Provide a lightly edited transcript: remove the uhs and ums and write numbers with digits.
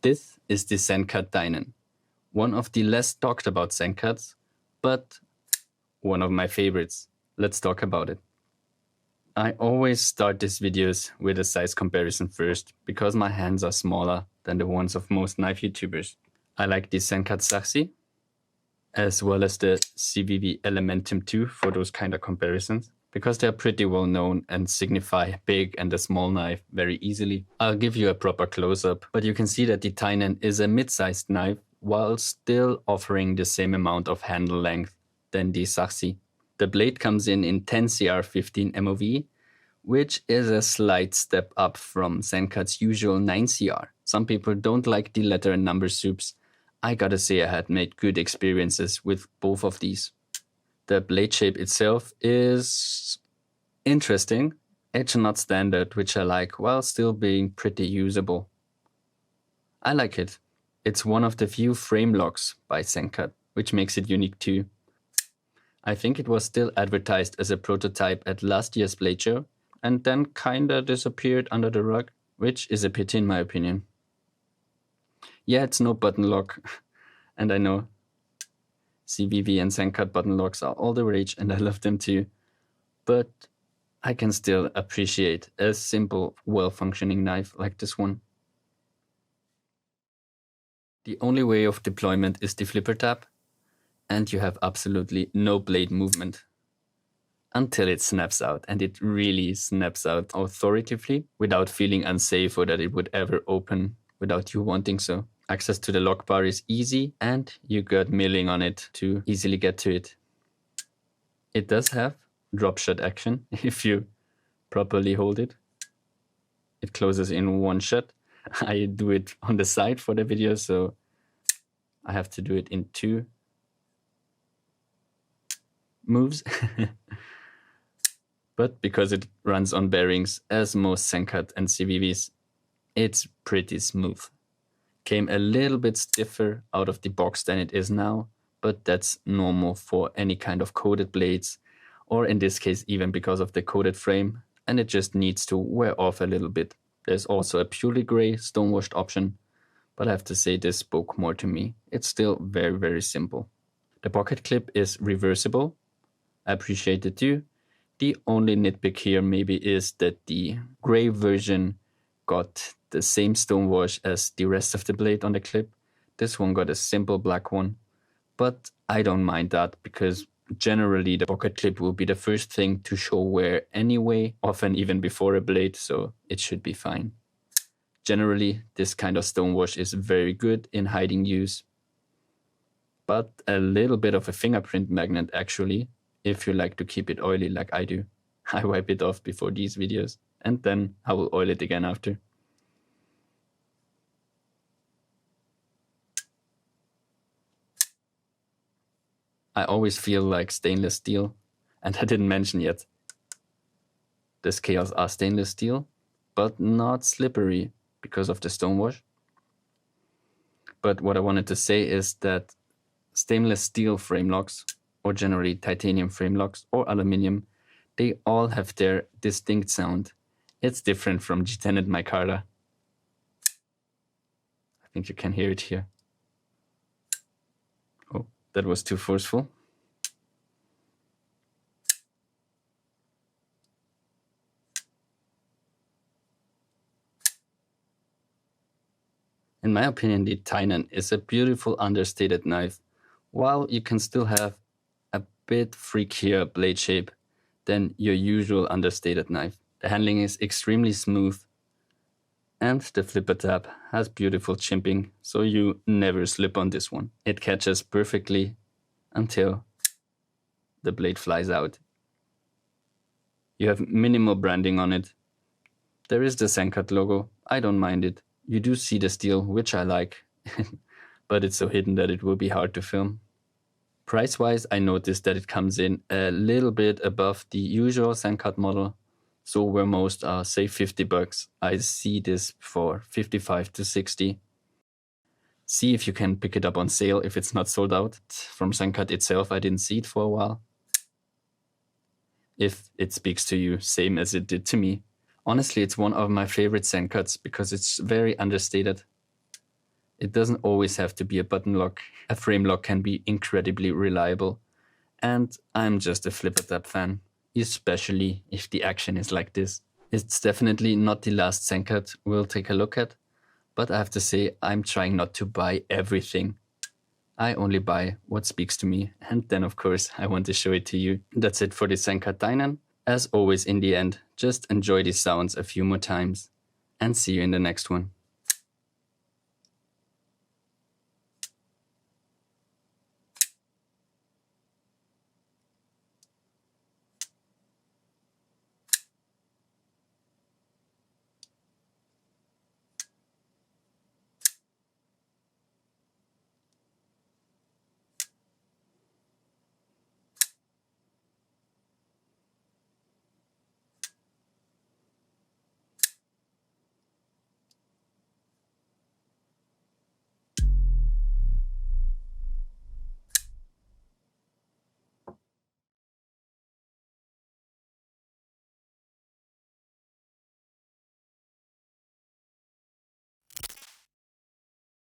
This is the Sencut Tynan, one of the less talked about Sencuts, but one of my favorites. Let's talk about it. I always start these videos with a size comparison first, because my hands are smaller than the ones of most knife YouTubers. I like the Sencut Sachse, as well as the Civivi Elementum 2 for those kind of comparisons, because they're pretty well known and signify big and a small knife very easily. I'll give you a proper close-up, but you can see that the Tynan is a mid-sized knife while still offering the same amount of handle length than the Sachse. The blade comes in 10Cr15CoMov, which is a slight step up from Sencut's usual 9Cr. Some people don't like the letter and number soups. I gotta say I had made good experiences with both of these. The blade shape itself is interesting, edge not standard, which I like, while still being pretty usable. I like it. It's one of the few frame locks by Sencut, which makes it unique too. I think it was still advertised as a prototype at last year's Blade Show, and then kinda disappeared under the rug, which is a pity in my opinion. Yeah, it's no button lock, and I know Civivi and Sencut button locks are all the rage, and I love them too, but I can still appreciate a simple, well-functioning knife like this one. The only way of deployment is the flipper tab, and you have absolutely no blade movement until it snaps out, and it really snaps out authoritatively without feeling unsafe or that it would ever open without you wanting so. Access to the lock bar is easy, and you got milling on it to easily get to it. It does have drop shot action if you properly hold it. It closes in one shot. I do it on the side for the video, so I have to do it in two moves. But because it runs on bearings, as most Sencut and Civivis, it's pretty smooth. Came a little bit stiffer out of the box than it is now, but that's normal for any kind of coated blades, or in this case even because of the coated frame, and it just needs to wear off a little bit. There's also a purely gray stonewashed option, but I have to say this spoke more to me. It's still very, very simple. The pocket clip is reversible. I appreciate it too. The only nitpick here maybe is that the gray version got the same stonewash as the rest of the blade on the clip. This one got a simple black one, but I don't mind that because generally the pocket clip will be the first thing to show wear anyway, often even before a blade, so it should be fine. Generally, this kind of stonewash is very good in hiding use, but a little bit of a fingerprint magnet actually, if you like to keep it oily like I do. I wipe it off before these videos, and then I will oil it again after. I always feel like stainless steel, and I didn't mention yet, the scales are stainless steel, but not slippery because of the stonewash. But what I wanted to say is that stainless steel frame locks, or generally titanium frame locks or aluminium, they all have their distinct sound. It's different from G10 and micarta. I think you can hear it here. Oh, that was too forceful. In my opinion, the Tynan is a beautiful understated knife, while you can still have a bit freakier blade shape than your usual understated knife. The handling is extremely smooth, and the flipper tab has beautiful chimping, so you never slip on this one. It catches perfectly until the blade flies out. You have minimal branding on it. There is the Sencut logo. I don't mind it. You do see the steel, which I like, but it's so hidden that it will be hard to film. Price-wise, I noticed that it comes in a little bit above the usual Sencut model. So where most are, say, $50, I see this for 55 to 60. See if you can pick it up on sale if it's not sold out. From Sencut itself, I didn't see it for a while. If it speaks to you, same as it did to me. Honestly, it's one of my favorite Sencuts because it's very understated. It doesn't always have to be a button lock. A frame lock can be incredibly reliable. And I'm just a flipper tab fan, especially if the action is like this. It's definitely not the last Sencut we'll take a look at, but I have to say I'm trying not to buy everything. I only buy what speaks to me, and then of course I want to show it to you. That's it for the Sencut Tynan. As always in the end, just enjoy these sounds a few more times, and see you in the next one.